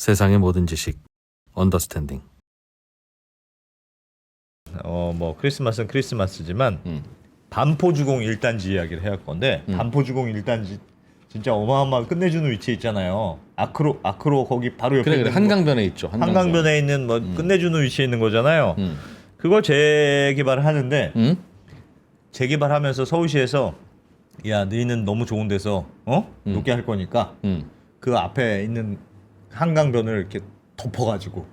세상의 모든 지식 언더스탠딩. 뭐 크리스마스는 크리스마스지만 반포주공 1단지 이야기를 해야 할 건데 반포주공 1단지 진짜 어마어마한 끝내주는 위치에 있잖아요. 아크로 거기 바로 옆에 그래 있는 한강변에 있죠. 한강변에 있는 뭐 끝내주는 위치에 있는 거잖아요. 그걸 재개발을 하는데 재개발하면서 서울시에서 야 너희는 너무 좋은 데서 높게 할 거니까 그 앞에 있는 한강변을 이렇게 덮어가지고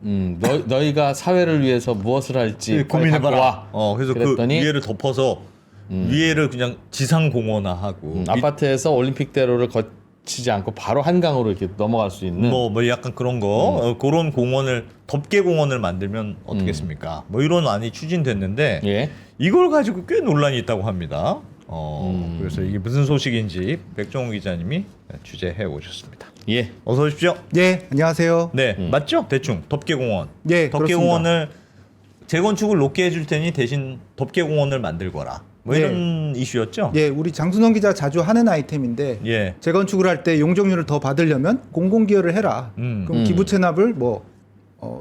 너희가 사회를 위해서 무엇을 할지 고민해봐라. 그래서 그랬더니 그 위에를 덮어서 위에를 그냥 지상공원화하고 아파트에서 올림픽대로를 거치지 않고 바로 한강으로 이렇게 넘어갈 수 있는 뭐 약간 그런 거 그런 공원을 덮개 공원을 만들면 어떻겠습니까? 뭐 이런 안이 추진됐는데 예. 이걸 가지고 꽤 논란이 있다고 합니다. 그래서 이게 무슨 소식인지 백종훈 기자님이 취재해 오셨습니다. 예. 어서 오십시오. 네, 안녕하세요. 네, 맞죠? 대충 덮개공원. 예, 덮개공원을 재건축을 높게 해줄 테니 대신 덮개공원을 만들거라. 뭐 예. 이런 이슈였죠? 예, 우리 장순원 기자 자주 하는 아이템인데 예. 재건축을 할 때 용적률을 더 받으려면 공공기여를 해라. 그럼 기부 체납을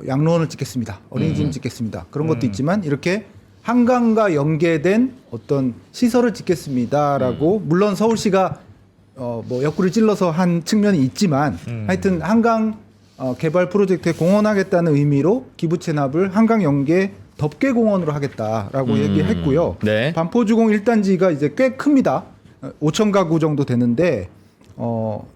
양로원을 짓겠습니다. 어린이집 짓겠습니다. 그런 것도 있지만 이렇게 한강과 연계된 어떤 시설을 짓겠습니다라고 물론 서울시가 뭐 옆구리를 찔러서 한 측면이 있지만 하여튼 한강 개발 프로젝트에 공헌하겠다는 의미로 기부 체납을 한강 연계 덮개공원으로 하겠다라고 얘기했고요. 네. 반포주공 1단지가 이제 꽤 큽니다. 5천 가구 정도 되는데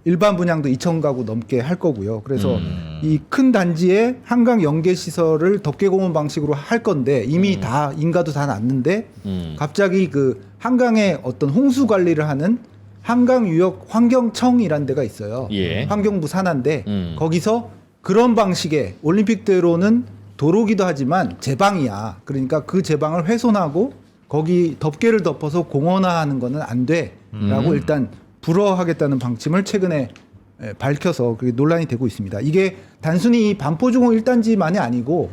일반 분양도 2천 가구 넘게 할 거고요. 그래서 이 큰 단지에 한강 연계 시설을 덮개공원 방식으로 할 건데 이미 다 인가도 다 났는데 갑자기 그 한강의 어떤 홍수 관리를 하는 한강유역 환경청이라는 데가 있어요. 예. 환경부 산하인데 거기서 그런 방식의 올림픽대로는 도로기도 하지만 제방이야. 그러니까 그 제방을 훼손하고 거기 덮개를 덮어서 공원화하는 거는 안 돼라고 일단 불허하겠다는 방침을 최근에 밝혀서 그게 논란이 되고 있습니다. 이게 단순히 반포주공 1단지만이 아니고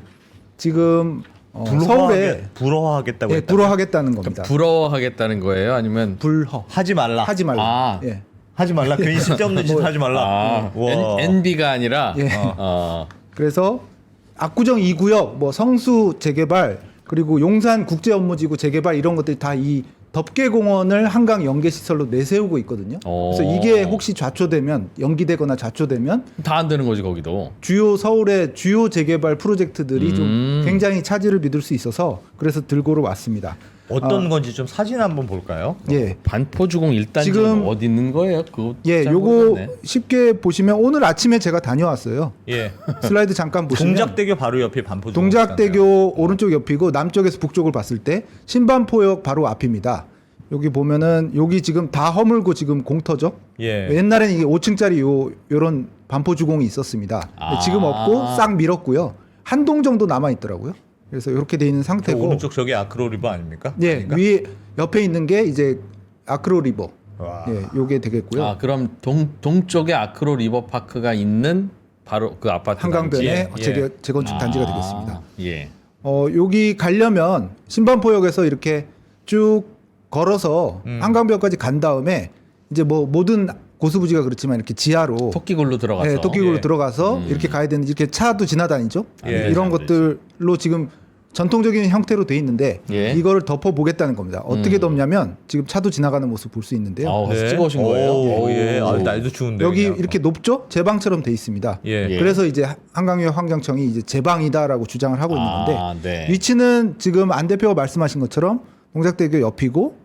지금 서울에 불허하겠다고 했다. 불허하겠다는 겁니다. 부러워하겠다는 거예요? 아니면 불허. 하지 말라. 하지 말라. 아. 예. 하지 말라. 괜히 쓸데없는 짓 하지 말라. NB가 아니라 예. 그래서 압구정 2구역, 뭐 성수 재개발, 그리고 용산 국제업무지구 재개발 이런 것들이 다 이 덮개공원을 한강 연계 시설로 내세우고 있거든요. 그래서 이게 혹시 좌초되면 연기되거나 좌초되면 다 안 되는 거지 거기도. 서울의 주요 재개발 프로젝트들이 좀 굉장히 차질을 빚을 수 있어서 그래서 들고 왔습니다. 어떤 건지 좀 사진 한번 볼까요? 예. 반포주공 1단지는 지금 어디 있는 거예요? 그거 예, 잘 요거 모르겠네. 쉽게 보시면 오늘 아침에 제가 다녀왔어요. 예. 슬라이드 잠깐 보시면 동작대교 바로 옆에 반포. 동작대교 오른쪽 옆이고 남쪽에서 북쪽을 봤을 때 신반포역 바로 앞입니다. 여기 보면은 여기 지금 다 허물고 지금 공터죠. 예. 옛날에는 이게 5층짜리 요런 반포주공이 있었습니다. 근데 지금 없고 싹 밀었고요. 한 동 정도 남아 있더라고요. 그래서 이렇게 돼 있는 상태고. 오른쪽 저기 아크로리버 아닙니까? 예, 아닌가? 위에 옆에 있는 게 이제 아크로 리버. 와. 예, 요게 되겠고요. 아 그럼 동쪽에 아크로 리버파크가 있는 바로 그 아파트 한강변에 단지? 재건축 단지가 되겠습니다. 예. 여기 가려면 신반포역에서 이렇게 쭉 걸어서 한강변까지 간 다음에 이제 뭐 모든 고수부지가 그렇지만 이렇게 지하로 토끼굴로 들어가서. 네, 토끼굴로 예. 들어가서 이렇게 가야 되는데 이렇게 차도 지나다니죠. 예, 이런 잘 것들로 지금 전통적인 형태로 돼 있는데 예. 이거를 덮어 보겠다는 겁니다. 어떻게 덮냐면 지금 차도 지나가는 모습 볼 수 있는데요. 가서 찍어오신 거예요? 오, 예. 오. 날도 추운데. 여기 그냥. 이렇게 높죠? 제방처럼 돼 있습니다. 예. 예. 그래서 이제 한강유역 환경청이 이제 제방이다라고 주장을 하고 있는 건데 네. 위치는 지금 안 대표가 말씀하신 것처럼 동작대교 옆이고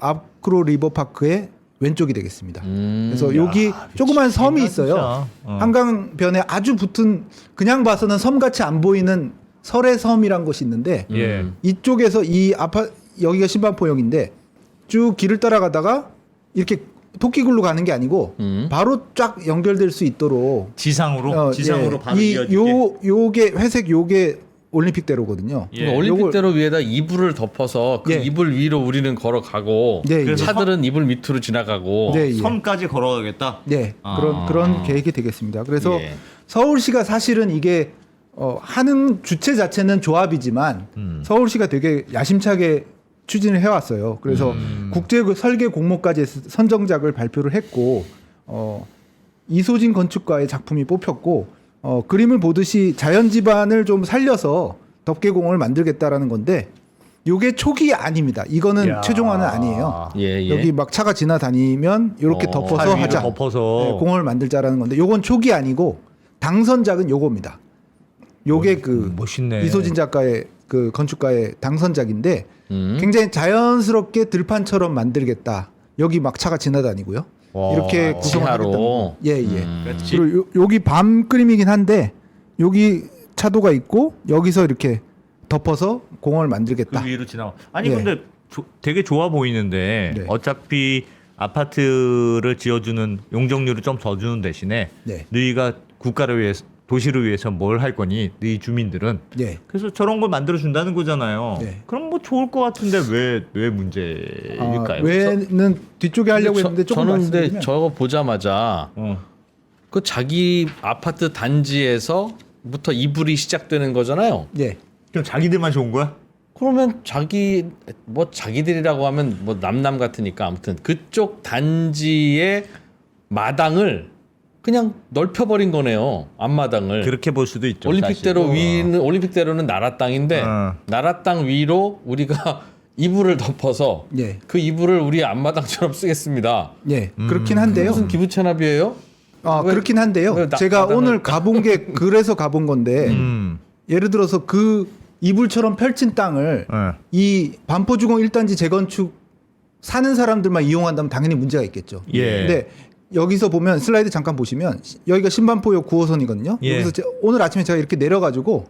아크로 리버파크의 왼쪽이 되겠습니다. 그래서 여기 조그만 섬이 있어요. 진짜. 한강변에 아주 붙은 그냥 봐서는 섬같이 안 보이는 설해섬이란 곳이 있는데 예. 이쪽에서 여기가 신반포역인데 쭉 길을 따라가다가 이렇게 토끼굴로 가는 게 아니고 바로 쫙 연결될 수 있도록 지상으로 예. 바로 이어지게. 요게 회색 요게 올림픽대로거든요. 예. 그러니까 올림픽대로 위에다 이불을 덮어서 그 예. 이불 위로 우리는 걸어가고 네, 예. 차들은 이불 밑으로 지나가고 네, 예. 섬까지 걸어가겠다. 네, 그런 계획이 되겠습니다. 그래서 예. 서울시가 사실은 이게 하는 주체 자체는 조합이지만 서울시가 되게 야심차게 추진을 해왔어요. 그래서 국제 설계 공모까지 선정작을 발표를 했고 이소진 건축가의 작품이 뽑혔고 그림을 보듯이 자연 지반을 좀 살려서 덮개공원을 만들겠다라는 건데 요게 초기 아닙니다. 이거는 야. 최종화는 아니에요. 예. 여기 막 차가 지나다니면 이렇게 덮어서 살 위로 하자. 덮어서. 네, 공원을 만들자라는 건데 요건 초기 아니고 당선작은 요겁니다. 요게 그 멋있네. 이소진 작가의 그 건축가의 당선작인데 굉장히 자연스럽게 들판처럼 만들겠다. 여기 막 차가 지나다니고요. 와, 이렇게 구성을 지하로. 하겠다는 거. 예. 그렇지. 그리고 여기 밤 그림이긴 한데 여기 차도가 있고 여기서 이렇게 덮어서 공원을 만들겠다. 그 위로 지나가. 아니 예. 근데 되게 좋아 보이는데 네. 어차피 아파트를 지어주는 용적률을 좀 더 주는 대신에 네. 너희가 국가를 위해서 도시를 위해서 뭘 할 거니 너희 주민들은 네. 그래서 저런 걸 만들어 준다는 거잖아요. 네. 그럼 뭐 좋을 것 같은데 왜 문제일까요? 왜는 뒤쪽에 하려고 했는데 조금 저는 근데 말씀드리면 저거 보자마자 그 자기 아파트 단지에서부터 이불이 시작되는 거잖아요. 예. 그럼 자기들만 좋은 거야? 그러면 자기들이라고 하면 뭐 남남 같으니까 아무튼 그쪽 단지의 마당을 그냥 넓혀버린 거네요. 앞마당을. 그렇게 볼 수도 있죠. 올림픽대로 사실. 위는 올림픽대로는 나라 땅인데 어. 나라 땅 위로 우리가 이불을 덮어서 예. 그 이불을 우리 앞마당처럼 쓰겠습니다. 예. 그렇긴 한데요. 무슨 기부 체납이에요? 왜- 그렇긴 한데요. 왜 제가 마당을- 오늘 가본 게 그래서 가본 건데 예를 들어서 그 이불처럼 펼친 땅을 이 반포주공 1단지 재건축 사는 사람들만 이용한다면 당연히 문제가 있겠죠. 예. 근데 여기서 보면 슬라이드 잠깐 보시면 여기가 신반포역 9호선이거든요. 예. 여기서 오늘 아침에 제가 이렇게 내려가지고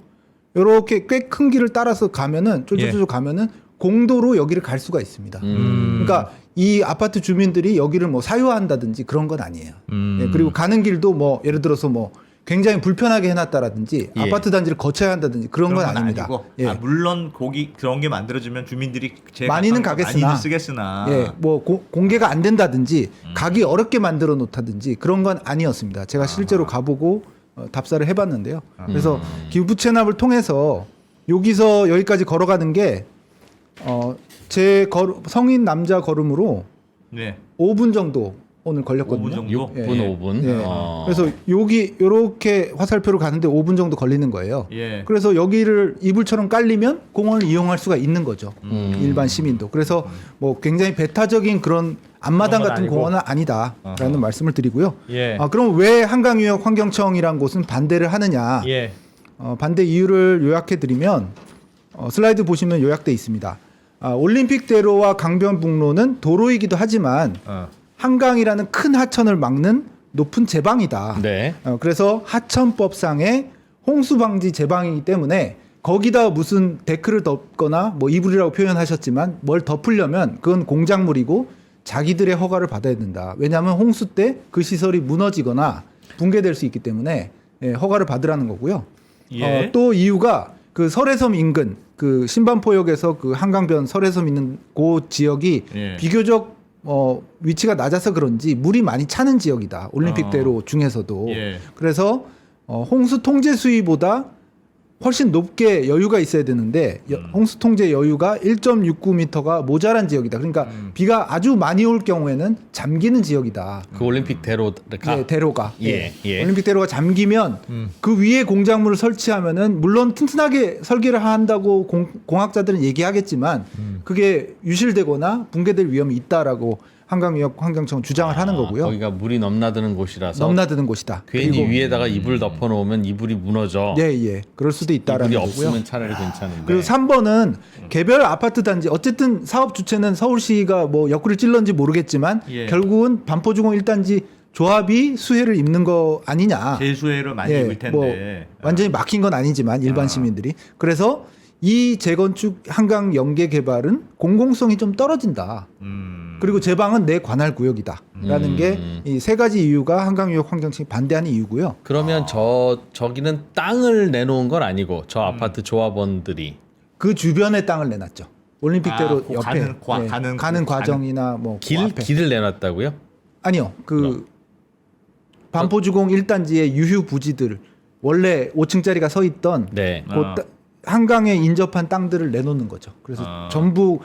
이렇게 꽤 큰 길을 따라서 가면은 쫄쫄쫄 가면은 공도로 여기를 갈 수가 있습니다. 그러니까 이 아파트 주민들이 여기를 뭐 사유한다든지 그런 건 아니에요. 예, 그리고 가는 길도 뭐 예를 들어서 뭐 굉장히 불편하게 해놨다라든지 예. 아파트 단지를 거쳐야 한다든지 그런 건 아닙니다. 아니고. 예. 물론 거기 그런 게 만들어지면 주민들이 제일 많이는 가까운 거 가겠으나 많이는 쓰겠으나 예, 뭐 공개가 안 된다든지 가기 어렵게 만들어 놓다든지 그런 건 아니었습니다. 제가 실제로 가보고 답사를 해봤는데요. 그래서 기부 체납을 통해서 여기서 여기까지 걸어가는 게 제 성인 남자 걸음으로 네. 5분 정도 오늘 5분 걸렸거든요. 정도? 6분, 예. 5분. 예. 그래서 여기 이렇게 화살표로 가는데 5분 정도 걸리는 거예요. 예. 그래서 여기를 이불처럼 깔리면 공원을 이용할 수가 있는 거죠. 일반 시민도. 그래서 뭐 굉장히 배타적인 그런 앞마당 그런 건 같은 아니고. 공원은 아니다라는 말씀을 드리고요. 예. 그럼 왜 한강유역 환경청이란 곳은 반대를 하느냐? 예. 반대 이유를 요약해 드리면 슬라이드 보시면 요약돼 있습니다. 올림픽대로와 강변북로는 도로이기도 하지만 한강이라는 큰 하천을 막는 높은 제방이다. 네. 그래서 하천법상의 홍수 방지 제방이기 때문에 거기다 무슨 데크를 덮거나 뭐 이불이라고 표현하셨지만 뭘 덮으려면 그건 공작물이고 자기들의 허가를 받아야 된다. 왜냐하면 홍수 때 그 시설이 무너지거나 붕괴될 수 있기 때문에 허가를 받으라는 거고요. 예. 또 이유가 그 설해섬 인근 그 신반포역에서 그 한강변 설해섬 있는 그 지역이 예. 비교적 위치가 낮아서 그런지 물이 많이 차는 지역이다. 올림픽대로 중에서도. 예. 그래서 홍수 통제 수위보다 훨씬 높게 여유가 있어야 되는데 홍수 통제 여유가 1.69m가 모자란 지역이다. 그러니까 비가 아주 많이 올 경우에는 잠기는 지역이다. 그 올림픽 대로가 예, 대로가. 예, 예. 올림픽 대로가 잠기면 그 위에 공작물을 설치하면은 물론 튼튼하게 설계를 한다고 공학자들은 얘기하겠지만 그게 유실되거나 붕괴될 위험이 있다라고 한강유역 환경청은 주장을 하는 거고요. 거기가 물이 넘나드는 곳이라서 넘나드는 곳이다. 괜히 그리고 위에다가 이불 덮어 놓으면 이불이 무너져. 예. 그럴 수도 있다라는 이불이 거고요. 없으면 차라리 괜찮은데. 그리고 3번은 개별 아파트 단지 어쨌든 사업 주체는 서울시가 뭐 옆구리를 찔렀는지 모르겠지만 예. 결국은 반포주공 1단지 조합이 수혜를 입는 거 아니냐. 대수혜를 많이 입을 텐데. 뭐 완전히 막힌 건 아니지만 일반 시민들이. 그래서 이 재건축 한강 연계 개발은 공공성이 좀 떨어진다. 그리고 제방은 내 관할 구역이다라는 게 이 세 가지 이유가 한강유역 환경청이 반대하는 이유고요. 그러면 저기는 땅을 내놓은 건 아니고 저 아파트 조합원들이 그 주변에 땅을 내놨죠. 올림픽대로 그 옆에 가는 과정이나 뭐 그 앞에. 길을 내놨다고요? 아니요. 그 반포주공 1단지의 유휴 부지들 원래 5층짜리가 서 있던 네. 한강에 인접한 땅들을 내놓는 거죠. 그래서 전부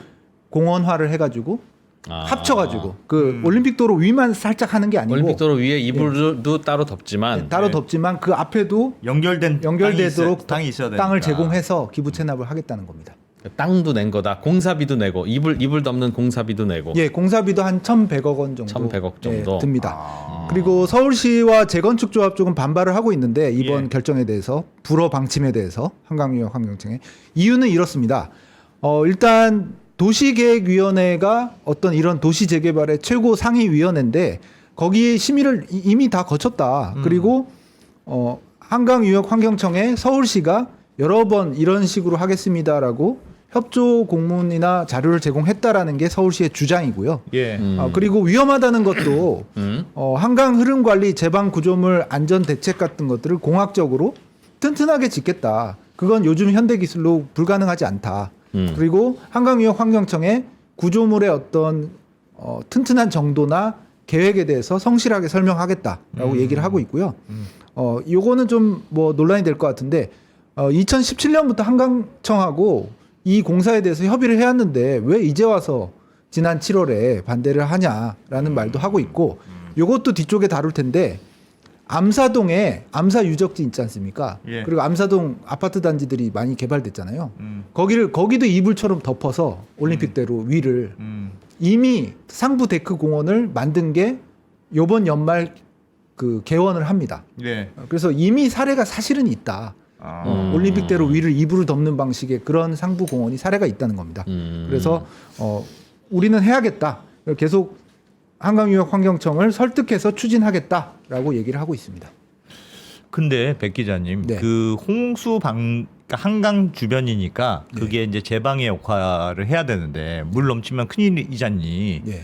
공원화를 해가지고 합쳐가지고 그 올림픽도로 위만 살짝 하는 게 아니고 올림픽도로 위에 이불도 따로 덮지만 따로 덮지만 그 앞에도 연결되도록 땅이 있어야 되니까. 땅을 제공해서 기부 체납을 하겠다는 겁니다. 땅도 낸 거다. 공사비도 내고 이불 덮는 공사비도 내고. 예, 공사비도 한 1,100억 원 정도, 1,100억 정도. 예, 듭니다. 그리고 서울시와 재건축조합 쪽은 반발을 하고 있는데 이번 결정에 대해서 불어 방침에 대해서 한강유역 환경청에 이유는 이렇습니다. 일단 도시계획위원회가 어떤 이런 도시 재개발의 최고 상위위원회인데 거기에 심의를 이미 다 거쳤다. 그리고 한강유역 환경청에 서울시가 여러 번 이런 식으로 하겠습니다라고 협조 공문이나 자료를 제공했다라는 게 서울시의 주장이고요. 예. 그리고 위험하다는 것도 한강 흐름 관리 제방 구조물 안전 대책 같은 것들을 공학적으로 튼튼하게 짓겠다. 그건 요즘 현대 기술로 불가능하지 않다. 그리고 한강유역 환경청에 구조물의 어떤 튼튼한 정도나 계획에 대해서 성실하게 설명하겠다라고 얘기를 하고 있고요. 요거는 좀 뭐 논란이 될 것 같은데 2017년부터 한강청하고 이 공사에 대해서 협의를 해왔는데 왜 이제 와서 지난 7월에 반대를 하냐라는 말도 하고 있고 요것도 뒤쪽에 다룰 텐데 암사동에 암사 유적지 있지 않습니까? 예. 그리고 암사동 아파트 단지들이 많이 개발됐잖아요. 거기도 이불처럼 덮어서 올림픽대로 위를 이미 상부 데크 공원을 만든 게 요번 연말 그 개원을 합니다. 예. 그래서 이미 사례가 사실은 있다. 올림픽대로 위를 이불을 덮는 방식의 그런 상부 공원이 사례가 있다는 겁니다. 그래서 우리는 해야겠다. 계속 한강유역 환경청을 설득해서 추진하겠다라고 얘기를 하고 있습니다. 근데 백 기자님, 네. 그 그러니까 한강 주변이니까 그게 이제 제방의 역할을 해야 되는데 물 넘치면 큰일이잖니. 예.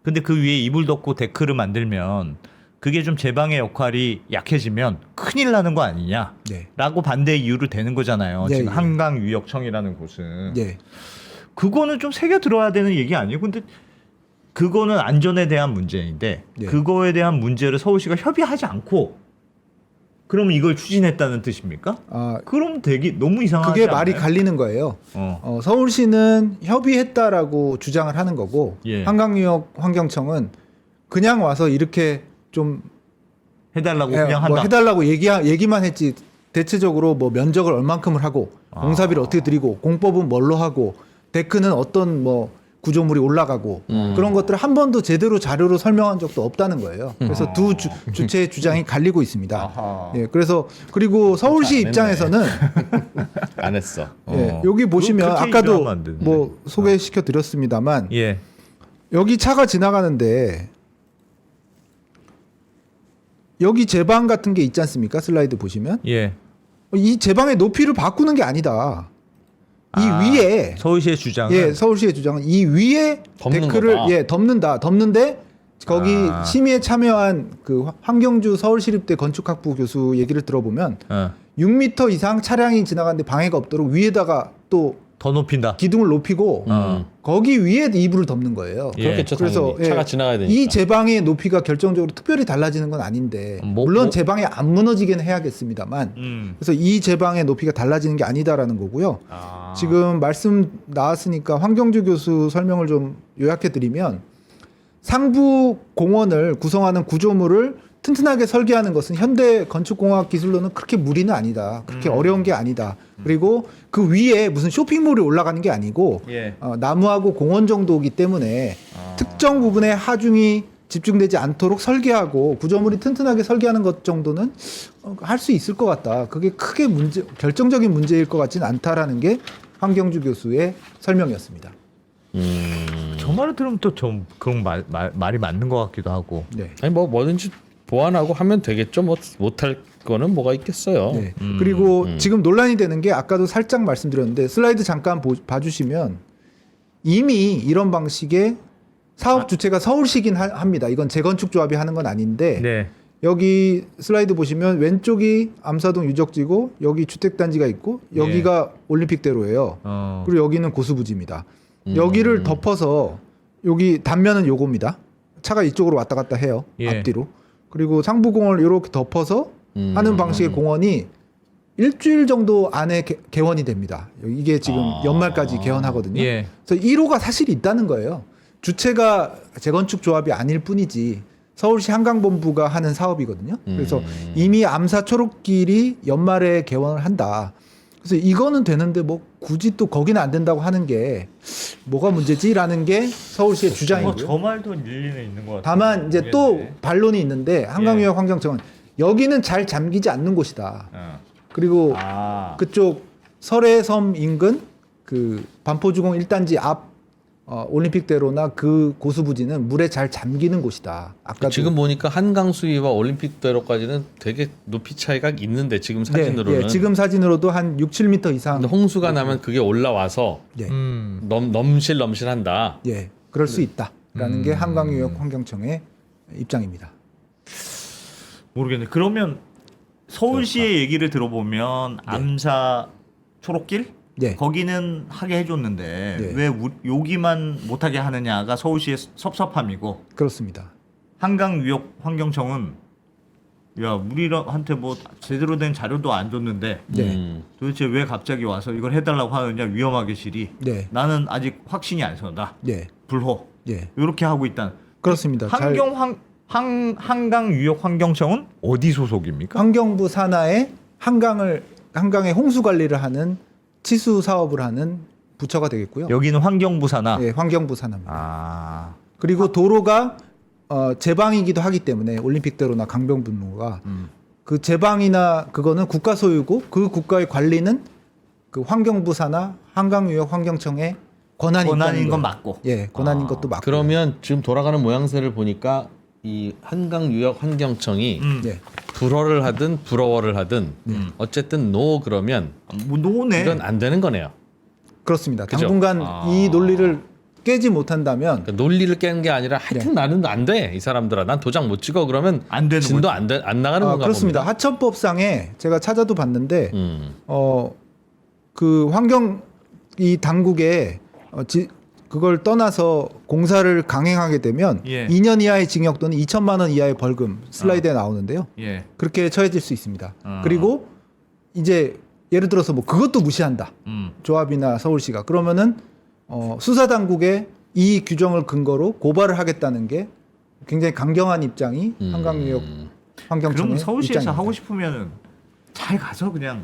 근데 그 위에 이불 덮고 데크를 만들면 그게 좀 제방의 역할이 약해지면 큰일 나는 거 아니냐? 네. 라고 반대 이유로 되는 거잖아요. 네, 지금 예. 한강유역청이라는 곳은. 예. 그거는 좀 새겨 들어야 되는 얘기 아니에요? 근데 그거는 안전에 대한 문제인데 네. 그거에 대한 문제를 서울시가 협의하지 않고 그러면 이걸 추진했다는 뜻입니까? 그럼 되게 너무 이상하지 그게 않나요? 말이 갈리는 거예요. 서울시는 협의했다라고 주장을 하는 거고 예. 한강유역 환경청은 그냥 와서 이렇게 좀 해달라고 그냥 한다. 뭐 해달라고 얘기만 했지 대체적으로 뭐 면적을 얼만큼을 하고 공사비를 어떻게 드리고 공법은 뭘로 하고 데크는 어떤 뭐 구조물이 올라가고 그런 것들을 한 번도 제대로 자료로 설명한 적도 없다는 거예요. 그래서 두 주체의 주장이 갈리고 있습니다. 예, 그래서 그리고 서울시 안 입장에서는 안 했어. 예, 여기 보시면 그렇게 아까도 얘기하면 안 되는데. 뭐 소개시켜 드렸습니다만 예. 여기 차가 지나가는데 여기 제방 같은 게 있지 않습니까? 슬라이드 보시면 예. 이 제방의 높이를 바꾸는 게 아니다. 이 위에 서울시의 주장은 예, 서울시의 주장은 이 위에 덮는 데크를 거다. 덮는데 거기 심의에 참여한 그 황경주 서울시립대 건축학부 교수 얘기를 들어보면 6m 이상 차량이 지나가는데 방해가 없도록 위에다가 또 더 높인다. 기둥을 높이고 거기 위에 이불을 덮는 거예요. 예. 그렇겠죠. 그래서 당연히. 차가 지나가야 되니까. 이 제방의 높이가 결정적으로 특별히 달라지는 건 아닌데 물론 제방이 안 무너지게는 해야겠습니다만 그래서 이 제방의 높이가 달라지는 게 아니다라는 거고요. 지금 말씀 나왔으니까 황경주 교수 설명을 좀 요약해 드리면 상부 공원을 구성하는 구조물을 튼튼하게 설계하는 것은 현대 건축공학 기술로는 그렇게 무리는 아니다. 그렇게 어려운 게 아니다. 그리고 그 위에 무슨 쇼핑몰이 올라가는 게 아니고 예. 나무하고 공원 정도이기 때문에 특정 부분에 하중이 집중되지 않도록 설계하고 구조물이 튼튼하게 설계하는 것 정도는 할 수 있을 것 같다. 그게 크게 결정적인 문제일 것 같지는 않다라는 게 황경주 교수의 설명이었습니다. 저 말을 들으면 또 좀 그런 말이 맞는 것 같기도 하고. 네. 아니 뭐 뭐든지 보완하고 하면 되겠죠. 뭐 못할 거는 뭐가 있겠어요. 네. 그리고 지금 논란이 되는 게 아까도 살짝 말씀드렸는데 슬라이드 잠깐 봐주시면 이미 이런 방식의 사업 주체가 서울시긴 합니다. 이건 재건축 조합이 하는 건 아닌데 네. 여기 슬라이드 보시면 왼쪽이 암사동 유적지고 여기 주택단지가 있고 여기가 올림픽대로예요. 그리고 여기는 고수부지입니다. 여기를 덮어서 여기 단면은 요겁니다. 차가 이쪽으로 왔다 갔다 해요. 예. 앞뒤로. 그리고 상부공원을 이렇게 덮어서 하는 방식의 공원이 일주일 정도 안에 개원이 됩니다. 이게 지금 연말까지 개원하거든요. 예. 그래서 1호가 사실 있다는 거예요. 주체가 재건축 조합이 아닐 뿐이지 서울시 한강본부가 하는 사업이거든요. 그래서 이미 암사 초록길이 연말에 개원을 한다. 그래서 이거는 되는데 뭐 굳이 또 거기는 안 된다고 하는 게 뭐가 문제지라는 게 서울시의 주장이고요. 저 말도 일리는 있는 것 같아요. 다만 이제 또 반론이 있는데 한강유역 환경청은 여기는 잘 잠기지 않는 곳이다. 그리고 그쪽 설해섬 인근 그 반포주공 1단지 앞 올림픽대로나 그 고수부지는 물에 잘 잠기는 곳이다. 아까 지금 보니까 한강 수위와 올림픽대로까지는 되게 높이 차이가 있는데 지금 사진으로는. 네, 지금 사진으로도 한 6, 7m 이상. 근데 홍수가 나면 그게 올라와서 예, 넘실넘실한다. 예, 그럴 수 있다라는 게 한강유역 환경청의 입장입니다. 모르겠네. 그러면 서울시의 얘기를 들어보면 암사 초록길 네. 거기는 하게 해줬는데 네. 왜 여기만 못하게 하느냐가 서울시의 섭섭함이고 그렇습니다. 한강유역환경청은 야 우리한테 뭐 제대로 된 자료도 안 줬는데 네. 도대체 왜 갑자기 와서 이걸 해달라고 하느냐 위험하게 실이 네. 나는 아직 확신이 안 선다 예, 불호 예, 이렇게 하고 있다. 그렇습니다. 한강유역환경청은 어디 소속입니까? 환경부 산하에 한강의 홍수 관리를 하는 치수 사업을 하는 부처가 되겠고요. 여기는 환경부 산하. 예, 환경부 산하입니다. 아 그리고 도로가 제방이기도 하기 때문에 올림픽대로나 강변북로가 그 제방이나 그거는 국가 소유고 그 국가의 관리는 그 환경부 산하 한강유역 환경청의 권한인 건 맞고. 예, 권한인 것도 맞고. 그러면 지금 돌아가는 모양새를 보니까 이 한강유역환경청이 예, 불어를 하든 불어워를 하든 어쨌든 노 그러면 뭐 노네. 이건 안 되는 거네요. 그렇습니다. 그죠? 당분간 이 논리를 깨지 못한다면 그러니까 논리를 깨는 게 아니라 하여튼 나는 안 돼. 이 사람들아. 난 도장 못 찍어. 그러면 안 되는 진도 거지. 안 나가는 건가 그렇습니다. 봅니다. 하천법상에 제가 찾아도 봤는데 음. 그 환경 이 당국에 그걸 떠나서 공사를 강행하게 되면 예. 2년 이하의 징역 또는 2천만 원 이하의 벌금 슬라이드에 나오는데요. 예. 그렇게 처해질 수 있습니다. 그리고 이제 예를 들어서 뭐 그것도 무시한다. 조합이나 서울시가 그러면은 수사 당국에 이 규정을 근거로 고발을 하겠다는 게 굉장히 강경한 입장이 한강유역 환경청의 그럼 서울시에서 입장입니다. 하고 싶으면 잘 가서 그냥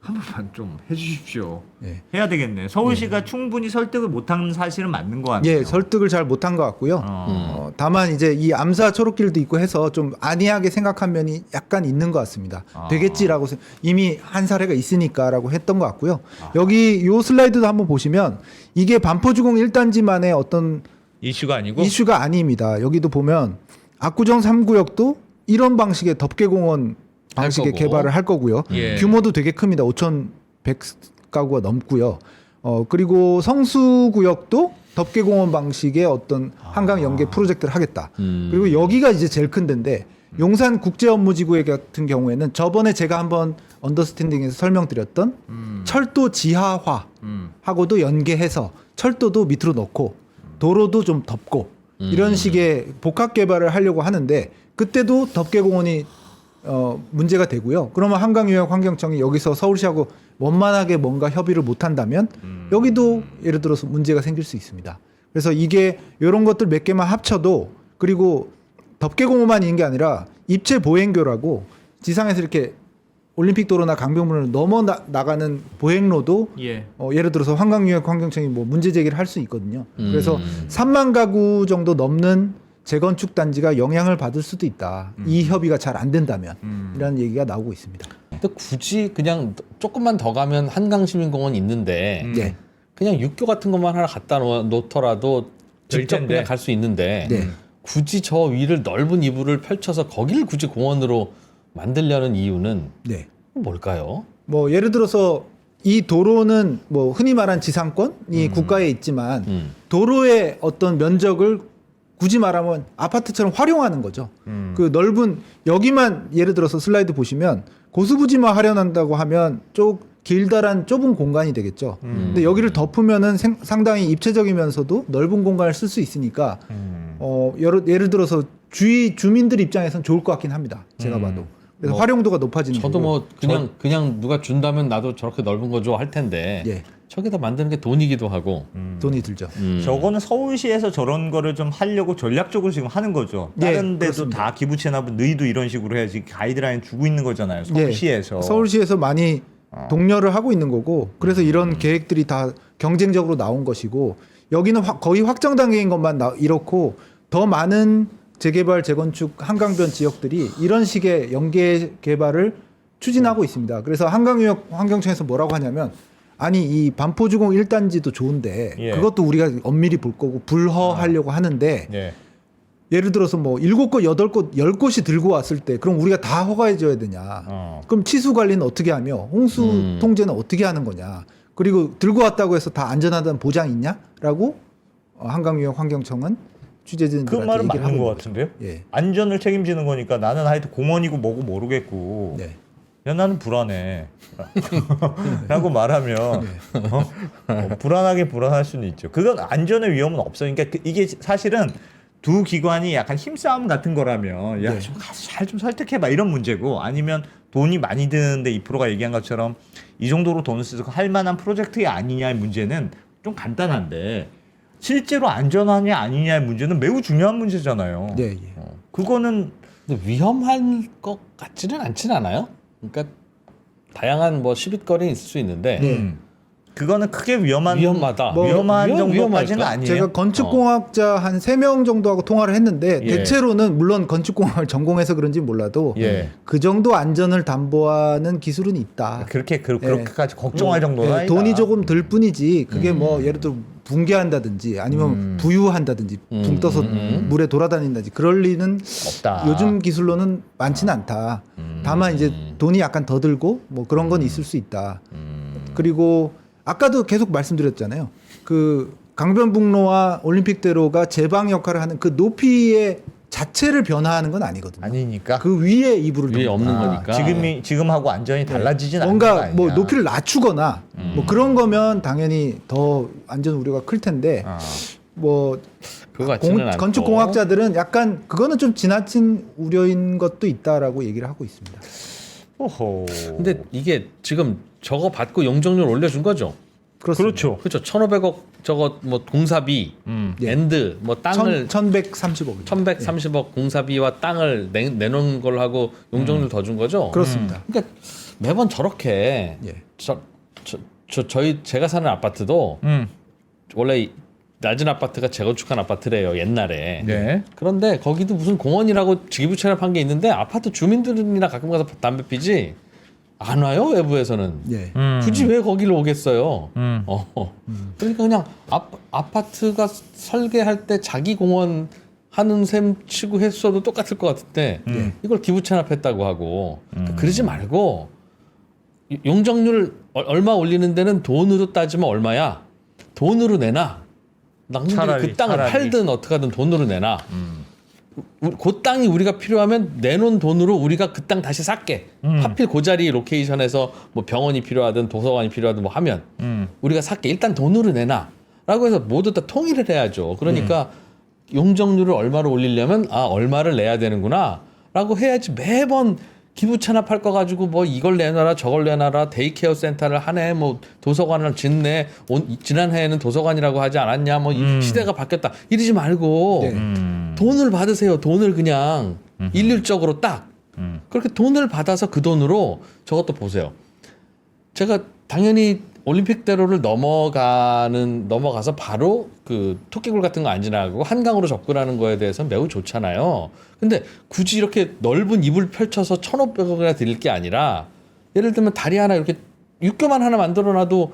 한 번만 좀 해주십시오. 예. 해야 되겠네. 서울시가 충분히 설득을 못하는 사실은 맞는 것 같아요. 예, 설득을 잘 못한 것 같고요. 다만 이제 이 암사 초록길도 있고 해서 좀 안이하게 생각한 면이 약간 있는 것 같습니다. 되겠지라고 이미 한 사례가 있으니까라고 했던 것 같고요. 여기 요 슬라이드도 한번 보시면 이게 반포주공 1단지만의 어떤 이슈가 아니고 이슈가 아닙니다. 여기도 보면 압구정 3구역도 이런 방식의 덮개공원 방식의 거고. 개발을 할 거고요. 예. 규모도 되게 큽니다. 5,100가구가 넘고요. 그리고 성수구역도 덮개공원 방식의 어떤 한강 연계 프로젝트를 하겠다. 그리고 여기가 이제 제일 큰 데인데 용산 국제업무지구 같은 경우에는 저번에 제가 한번 언더스탠딩에서 설명드렸던 철도 지하화하고도 연계해서 철도도 밑으로 넣고 도로도 좀 덮고 이런 식의 복합 개발을 하려고 하는데 그때도 덮개공원이 문제가 되고요. 그러면 한강유역 환경청이 여기서 서울시하고 원만하게 뭔가 협의를 못한다면 여기도 예를 들어서 문제가 생길 수 있습니다. 그래서 이게 이런 것들 몇 개만 합쳐도 그리고 덮개공원만 있는 게 아니라 입체 보행교라고 지상에서 이렇게 올림픽도로나 강변북로를 넘어 나가는 보행로도 예. 예를 들어서 한강유역 환경청이 뭐 문제 제기를 할 수 있거든요. 그래서 3만 가구 정도 넘는 재건축 단지가 영향을 받을 수도 있다. 이 협의가 잘 안 된다면 이라는 얘기가 나오고 있습니다. 근데 굳이 그냥 조금만 더 가면 한강시민공원 있는데 네. 그냥 육교 같은 것만 하나 갖다 놓더라도 직접 텐데. 그냥 갈 수 있는데 네. 굳이 저 위를 넓은 이불을 펼쳐서 거기를 굳이 공원으로 만들려는 이유는 네. 뭘까요? 뭐 예를 들어서 이 도로는 뭐 흔히 말한 지상권이 국가에 있지만 도로의 어떤 면적을 굳이 말하면 아파트처럼 활용하는 거죠. 그 넓은 여기만 예를 들어서 슬라이드 보시면 고수부지만 하려한다고 하면 길다란 좁은 공간이 되겠죠. 근데 여기를 덮으면은 상당히 입체적이면서도 넓은 공간을 쓸 수 있으니까 예를 들어서 주민들 입장에선 좋을 것 같긴 합니다. 제가 봐도. 그래서 뭐 활용도가 높아지는 저도 거고. 뭐 그냥 누가 준다면 나도 저렇게 넓은 거 줘 할 텐데 예. 저기다 만드는 게 돈이기도 하고. 돈이 들죠. 저거는 서울시에서 저런 거를 좀 하려고 전략적으로 지금 하는 거죠. 예, 다른 데도 그렇습니다. 다 기부 체납은 너희도 이런 식으로 해야지 가이드라인 주고 있는 거잖아요. 예. 서울시에서. 서울시에서 많이 독려를 하고 있는 거고 그래서 이런 계획들이 다 경쟁적으로 나온 것이고 여기는 거의 확정 단계인 것만 이렇고 더 많은 재개발 재건축 한강변 지역들이 이런 식의 연계 개발을 추진하고 있습니다. 그래서 한강유역 환경청에서 뭐라고 하냐면 아니 이 반포주공 1단지도 좋은데 예. 그것도 우리가 엄밀히 볼 거고 불허하려고 하는데 예. 예를 들어서 뭐 7곳, 8곳, 10곳이 들고 왔을 때 그럼 우리가 다 허가해 줘야 되냐. 그럼 치수 관리는 어떻게 하며 홍수 통제는 어떻게 하는 거냐. 그리고 들고 왔다고 해서 다 안전하다는 보장이 있냐라고 한강유역 환경청은 그 취재진들한테 말은 얘기를 맞는 하고 것 있는 거죠. 같은데요? 예. 안전을 책임지는 거니까 나는 하여튼 공원이고 뭐고 모르겠고 네. 야 나는 불안해 라고 말하면 불안하게 불안할 수는 있죠. 그건 안전의 위험은 없어요. 그러니까 이게 사실은 두 기관이 약간 힘싸움 같은 거라면 야 좀 가서 잘 좀 설득해봐 이런 문제고 아니면 돈이 많이 드는데 2%가 얘기한 것처럼 이 정도로 돈을 쓰고 할 만한 프로젝트가 아니냐의 문제는 좀 간단한데 실제로 안전하냐 아니냐의 문제는 매우 중요한 문제잖아요. 네, 예. 그거는 근데 위험할 것 같지는 않진 않아요. 그러니까 다양한 뭐 시빗거리는 있을 수 있는데 네. 그거는 크게 위험하다. 뭐 위험한 정도까지는 위험할까? 아니에요. 제가 건축공학자 한 3명 정도하고 통화를 했는데 예. 대체로는 물론 건축공학을 전공해서 그런지 몰라도 예. 그 정도 안전을 담보하는 기술은 있다. 그렇게까지 걱정할 정도는 예, 아니다. 돈이 조금 들 뿐이지 그게 뭐 예를 들어 붕괴한다든지 아니면 부유한다든지 붕 떠서 물에 돌아다닌다든지 그럴 리는 없다. 요즘 기술로는 많지는 않다. 다만 이제 돈이 약간 더 들고 뭐 그런 건 있을 수 있다. 그리고 아까도 계속 말씀드렸잖아요. 그 강변북로와 올림픽대로가 제방 역할을 하는 그 높이의 자체를 변화하는 건 아니거든요. 아니니까. 그 위에 이불을 위에 덮는다. 없는 거니까. 지금하고 안전이 달라지진 않는 거 뭔가 아니냐. 뭐 높이를 낮추거나 뭐 그런 거면 당연히 더 안전 우려가 클 텐데 뭐 그거 같지는 않고. 건축공학자들은 약간 그거는 좀 지나친 우려인 것도 있다라고 얘기를 하고 있습니다. 오호. 근데 이게 지금 저거 받고 용적률 올려준 거죠. 그렇습니다. 그렇죠. 그렇죠. 1,500억 저거 뭐 공사비, 랜드 뭐 땅을 1,130억. 1,130억 공사비와 땅을 내놓은 걸로 하고 용적률 더 준 거죠. 그렇습니다. 그러니까 매번 저렇게 예. 제가 사는 아파트도 음. 원래 낮은 아파트가 재건축한 아파트래요 옛날에. 네. 그런데 거기도 무슨 공원이라고 기부 체납한 게 있는데 아파트 주민들이나 가끔 가서 담배 피지 안 와요 외부에서는. 예. 굳이 왜 거기를 오겠어요? 그러니까 그냥 아파트가 설계할 때 자기 공원 하는 셈 치고 했어도 똑같을 것 같은데 이걸 기부 체납했다고 하고 그러지 말고 용적률 얼마 올리는 데는 돈으로 따지면 얼마야? 돈으로 내놔. 낭민들이 그 땅을 차라리. 팔든 어떻게 하든 돈으로 내놔. 그 땅이 우리가 필요하면 내놓은 돈으로 우리가 그 땅 다시 샀게. 하필 그 자리 로케이션에서 뭐 병원이 필요하든 도서관이 필요하든 뭐 하면 우리가 샀게. 일단 돈으로 내놔라고 해서 모두 다 통일을 해야죠. 그러니까 용적률을 얼마로 올리려면 얼마를 내야 되는구나라고 해야지 매번 기부 체납할 거 가지고 뭐 이걸 내놔라 저걸 내놔라 데이케어 센터를 하네 뭐 도서관을 짓네 지난해에는 도서관이라고 하지 않았냐 뭐 이 시대가 바뀌었다 이러지 말고 돈을 받으세요. 돈을 그냥 일률적으로 딱 그렇게 돈을 받아서 그 돈으로 저것도 보세요. 제가 당연히 올림픽대로를 넘어가서 바로 그 토끼굴 같은 거 안 지나가고 한강으로 접근하는 거에 대해서 매우 좋잖아요. 근데 굳이 이렇게 넓은 이불 펼쳐서 1,500억이나 드릴 게 아니라 예를 들면 다리 하나 이렇게 육교만 하나 만들어놔도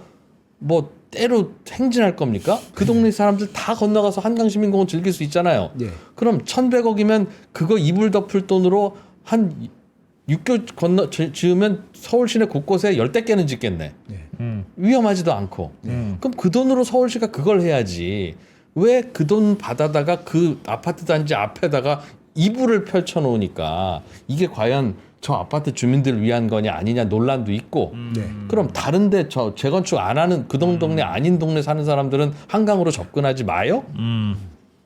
뭐 때로 행진할 겁니까? 그 동네 사람들 다 건너가서 한강시민공원 즐길 수 있잖아요. 예. 그럼 1,100억이면 그거 이불 덮을 돈으로 한 육교 건너 지으면 서울 시내 곳곳에 10대 개는 짓겠네. 위험하지도 않고. 그럼 그 돈으로 서울시가 그걸 해야지. 왜 그 돈 받아다가 그 아파트 단지 앞에다가 이불을 펼쳐 놓으니까 이게 과연 저 아파트 주민들을 위한 거냐 아니냐 논란도 있고. 네. 그럼 다른데 저 재건축 안 하는 그 동네 아닌 동네 사는 사람들은 한강으로 접근하지 마요?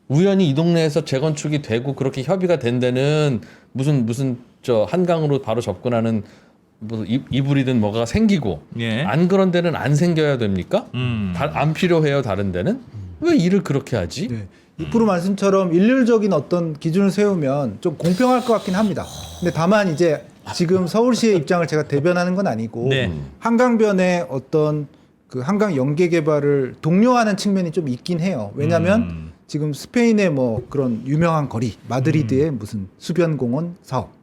우연히 이 동네에서 재건축이 되고 그렇게 협의가 된 데는 무슨 저 한강으로 바로 접근하는 뭐 이불이든 뭐가 생기고 예. 안 그런 데는 안 생겨야 됩니까? 안 필요해요 다른 데는? 왜 일을 그렇게 하지? 네. 이프로 말씀처럼 일률적인 어떤 기준을 세우면 좀 공평할 것 같긴 합니다. 근데 다만 이제 지금 서울시의 입장을 제가 대변하는 건 아니고 네. 한강변의 어떤 그 한강 연계 개발을 독려하는 측면이 좀 있긴 해요. 왜냐하면 지금 스페인의 뭐 그런 유명한 거리 마드리드의 무슨 수변공원 사업,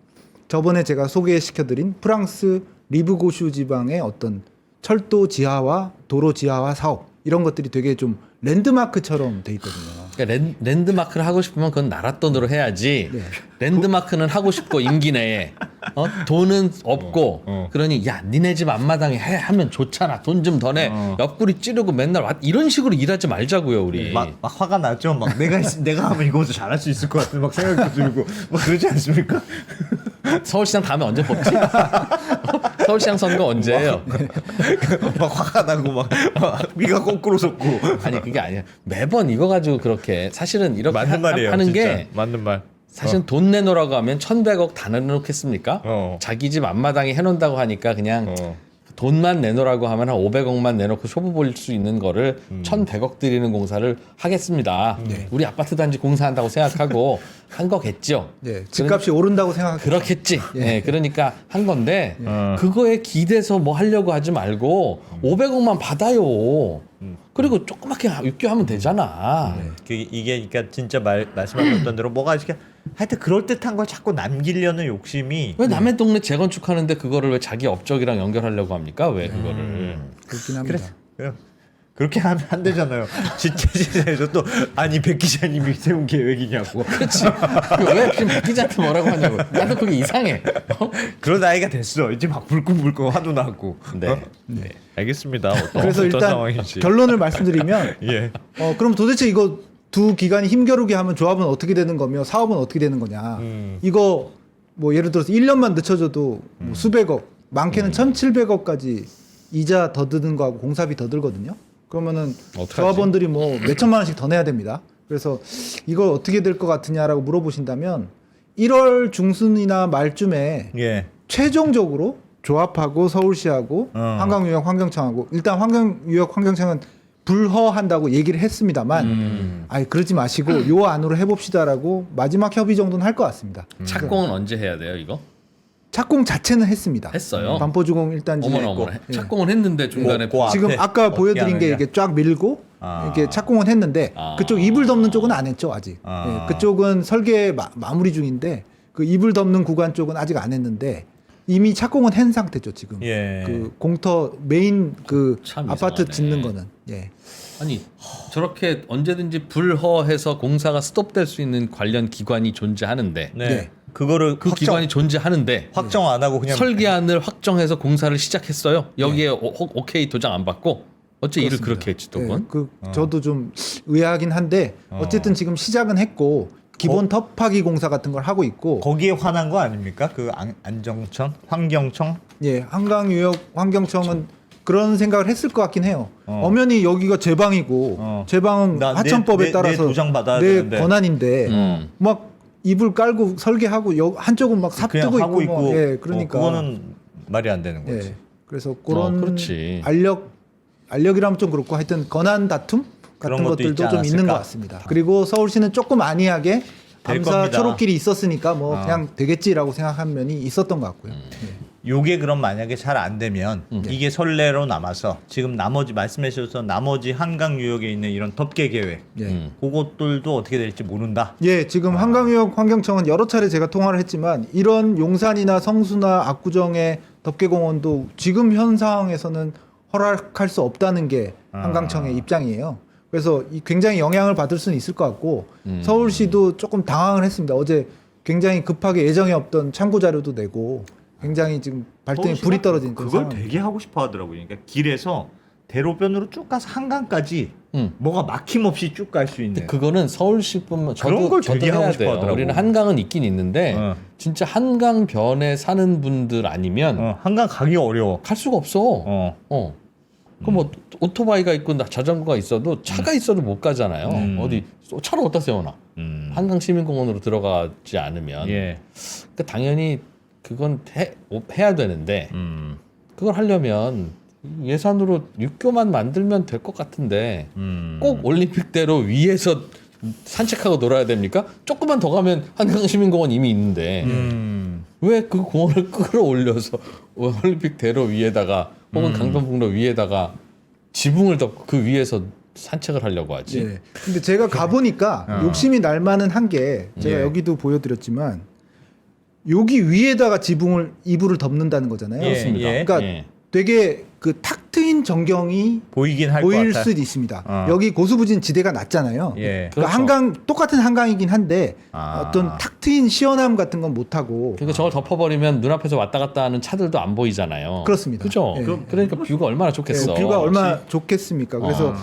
저번에 제가 소개시켜드린 프랑스 리브고슈 지방의 어떤 철도 지하화, 도로 지하화 사업 이런 것들이 되게 좀 랜드마크처럼 돼 있거든요. 그러니까 랜드마크를 하고 싶으면 그건 나라 돈으로 해야지. 네. 랜드마크는 하고 싶고 임기 내에 돈은 없고 그러니 야 니네 집 앞마당에 하면 좋잖아. 돈 좀 더 내. 옆구리 찌르고 맨날 이런 식으로 일하지 말자고요 우리. 막 화가 나죠. 막 내가 하면 이거도 잘할 수 있을 것 같은 막 생각도 들고 막 그러지 않습니까? 서울시장 다음에 언제 뽑지? 서울시장 선거 언제예요? 막 화가 나고 막 위가 거꾸로 섰고. 아니 그게 아니야. 매번 이거 가지고 그렇게 사실은 이렇게 맞는 말이에요. 하는 진짜. 게 맞는 말. 사실은 돈 내놓으라고 하면 1,100억 다 내놓겠습니까? 자기 집 앞마당에 해놓는다고 하니까 그냥 돈만 내놓으라고 하면 한 500억만 내놓고 쇼부 볼 수 있는 거를 1,100억 들이는 공사를 하겠습니다. 우리 아파트 단지 공사한다고 생각하고 한 거겠죠. 네, 집값이 오른다고 생각하겠죠. 그렇겠지. 네, 그러니까 한 건데 그거에 기대서 뭐 하려고 하지 말고 500억만 받아요. 그리고 조그맣게 육교하면 되잖아. 이게 그러니까 진짜 말씀하셨던 대로 뭐가 이렇게 하여튼 그럴 듯한 걸 자꾸 남기려는 욕심이 왜 남의 동네 재건축하는데 그거를 왜 자기 업적이랑 연결하려고 합니까? 왜 그거를? 그렇긴 합니다. 그래요. 그렇게 하면 안 되잖아요. 지체지에서 또 아니 백 기자님이 세운 계획이냐고. 그렇지. 왜 지금 박 기자한테 뭐라고 하냐고. 나도 그게 이상해. 그런 나이가 됐어. 이제 막 불끈불끈 화도 나고. 네. 네. 알겠습니다. 그래서 어떤 일단 상황인지. 결론을 말씀드리면 예. 그럼 도대체 이거 두 기관이 힘겨루게 하면 조합은 어떻게 되는 거며 사업은 어떻게 되는 거냐. 이거 뭐 예를 들어서 1년만 늦춰져도 뭐 수백억, 많게는 1,700억까지 이자 더 드는 거하고 공사비 더 들거든요. 그러면은 어떡하지? 조합원들이 뭐 몇천만 원씩 더 내야 됩니다. 그래서 이거 어떻게 될 것 같으냐라고 물어보신다면 1월 중순이나 말쯤에 예. 최종적으로 조합하고 서울시하고 한강유역 환경청하고 일단 한강유역 환경청은 불허한다고 얘기를 했습니다만 아니 그러지 마시고 요 안으로 해봅시다라고 마지막 협의 정도는 할 것 같습니다. 착공은 언제 해야 돼요 이거? 착공 자체는 했습니다. 했어요? 반포주공 1단지 어머나 어머나. 착공은 했는데 중간에 그 앞에 지금 아까 보여드린 게 아니라? 이게 쫙 밀고 아. 이게 착공은 했는데 그쪽 이불 덮는 쪽은 안 했죠 아직. 아. 그쪽은 설계 마무리 중인데 그 이불 덮는 구간 쪽은 아직 안 했는데 이미 착공은 한 상태죠 지금. 예. 그 공터 메인 그 참 아파트 이상하네. 짓는 거는. 예. 아니 저렇게 언제든지 불허해서 공사가 스톱될 수 있는 관련 기관이 존재하는데 네. 네. 그거를 그 기관이 존재하는데 확정 안 하고 그냥 설계안을 확정해서 공사를 시작했어요. 여기에 오케이 도장 안 받고 어째 일을 그렇게 했지 또 그건? 저도 좀 의아하긴 한데 어쨌든 지금 시작은 했고 기본 터파기 공사 같은 걸 하고 있고 거기에 관한 거 아닙니까? 그 안정청, 환경청. 예, 한강유역 환경청은 그런 생각을 했을 것 같긴 해요. 엄연히 여기가 제 방이고 제 방은 나 하천법에 내 따라서 도장 받아야 내 되는데. 권한인데 막 이불 깔고 설계하고 한쪽은 막 삽 그냥 뜨고 하고 있고, 있고. 뭐, 예, 그러니까 그거는 말이 안 되는 거지. 예, 그래서 그런 그렇지. 알력이라면 좀 그렇고 하여튼 권한 다툼 그런 같은 것도 것들도 있지 좀 있는 않았을까? 것 같습니다. 그리고 서울시는 조금 안이하게 될 감사 겁니다. 초록길이 있었으니까 뭐 그냥 되겠지라고 생각한 면이 있었던 것 같고요. 요게 그럼 만약에 잘 안 되면 이게 선례로 남아서 지금 나머지 말씀해 주셔서 나머지 한강 유역에 있는 이런 덮개 계획 예. 그것들도 어떻게 될지 모른다. 예, 지금 한강유역 환경청은 여러 차례 제가 통화를 했지만 이런 용산이나 성수나 압구정의 덮개공원도 지금 현 상황에서는 허락할 수 없다는 게 한강청의 입장이에요. 그래서 굉장히 영향을 받을 수는 있을 것 같고 서울시도 조금 당황을 했습니다. 어제 굉장히 급하게 예정에 없던 참고 자료도 내고 굉장히 지금 발등에 불이 떨어진 그런 그걸 상황입니다. 되게 하고 싶어 하더라고요. 그러니까 길에서 대로변으로 쭉 가서 한강까지 뭐가 막힘없이 쭉 갈 수 있는. 그거는 서울시뿐만 그런 걸 저도 되게 하고 해야 싶어 돼요. 하더라고. 우리는 한강은 있긴 있는데 어. 진짜 한강변에 사는 분들 아니면 한강 가기가 어려워. 갈 수가 없어. 그럼 뭐 오토바이가 있고 자전거가 있어도 차가 있어도 못 가잖아요. 어디 차를 어디다 세워놔? 한강 시민공원으로 들어가지 않으면. 예. 그러니까 당연히 그건 해야 되는데 그걸 하려면 예산으로 육교만 만들면 될 것 같은데 꼭 올림픽대로 위에서 산책하고 놀아야 됩니까? 조금만 더 가면 한강시민공원 이미 있는데 왜 그 공원을 끌어올려서 올림픽대로 위에다가 혹은 강변북로 위에다가 지붕을 덮고 그 위에서 산책을 하려고 하지? 예. 근데 제가 가보니까 욕심이 날 만은 한 게 제가 예. 여기도 보여드렸지만 여기 위에다가 지붕을 이불을 덮는다는 거잖아요. 예, 그렇습니다. 예. 그러니까 예. 되게 그 탁 트인 전경이 보이긴 할 것 보일 같아. 수도 있습니다. 여기 고수부진 지대가 낮잖아요. 예. 그러니까 그렇죠. 한강 똑같은 한강이긴 한데 아. 어떤 탁 트인 시원함 같은 건 못 하고 그러니까 저걸 덮어버리면 눈앞에서 왔다 갔다 하는 차들도 안 보이잖아요. 그렇습니다. 그죠? 예. 그러니까 뷰가 얼마나 좋겠어. 뷰가 얼마나 좋겠습니까? 그래서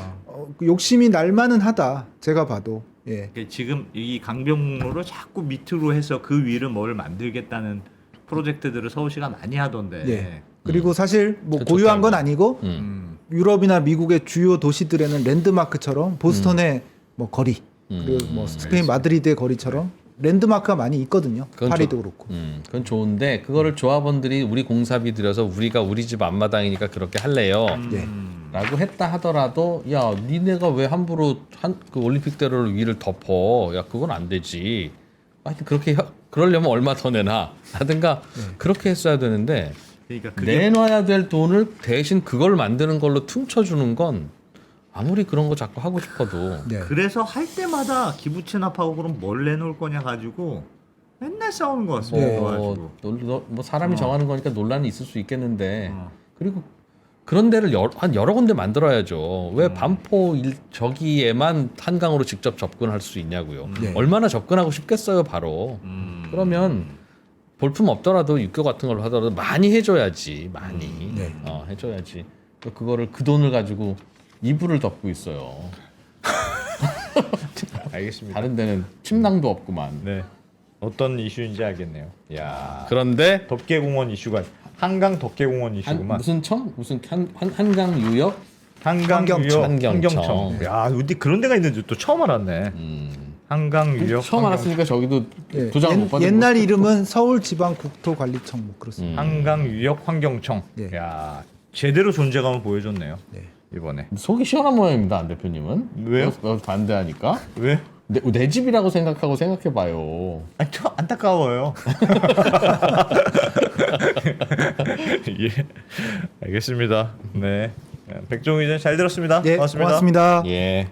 그 욕심이 날 만은 하다. 제가 봐도. 예. 그러니까 지금 이 강변북로를 자꾸 밑으로 해서 그 위를 뭘 만들겠다는 프로젝트들을 서울시가 많이 하던데. 예. 그리고 사실 뭐 그거 고유한 건 좋다, 아니고 유럽이나 미국의 주요 도시들에는 랜드마크처럼 보스턴의 뭐 거리 그리고 뭐 스페인 마드리드의 거리처럼 랜드마크가 많이 있거든요. 그건 파리도 그렇고. 그건 좋은데 그거를 조합원들이 우리 공사비 들여서 우리가 우리 집 앞마당이니까 그렇게 할래요. 예. 라고 했다 하더라도 야 니네가 왜 함부로 그 올림픽대로를 위를 덮어? 야 그건 안 되지. 하여튼 그렇게 그러려면 얼마 더 내나 하든가 그렇게 했어야 되는데 그러니까 그게 내놔야 될 돈을 대신 그걸 만드는 걸로 퉁쳐주는 건 아무리 그런 거 자꾸 하고 싶어도 네. 그래서 할 때마다 기부 체납하고 그럼 뭘 내놓을 거냐 가지고 맨날 싸우는 것 같습니다. 네. 그거 가지고. 뭐 사람이 정하는 거니까 논란이 있을 수 있겠는데 그리고 그런 데를 한 여러 군데 만들어야죠. 왜 반포 저기에만 한강으로 직접 접근할 수 있냐고요. 네. 얼마나 접근하고 싶겠어요, 바로. 그러면 볼품 없더라도 육교 같은 걸로 하더라도 많이 해줘야지, 많이 네. 해줘야지. 또 그거를 그 돈을 가지고 이불을 덮고 있어요. 알겠습니다. 다른 데는 침낭도 없구만. 네. 어떤 이슈인지 알겠네요. 야. 그런데 덕계공원 이슈가 한강 덕계공원 이슈구만. 무슨 청? 무슨 한강 유역? 한강유역 환경청. 환경청. 야, 어디 그런 데가 있는지 또 처음 알았네. 한강유역 처음 알았으니까 저기도 예. 도장을 못 받은 옛날 이름은 서울지방국토관리청 뭐 그렇습니다. 한강유역 환경청. 예. 야, 제대로 존재감을 보여줬네요. 네. 이번에. 속이 시원한 모양입니다, 안 대표님은. 왜요? 너 반대하니까. 왜? 내 집이라고 생각해봐요. 아니, 저 안타까워요. 예. 알겠습니다. 네. 백종희 기자 잘 들었습니다. 예, 고맙습니다. 고맙습니다. 예.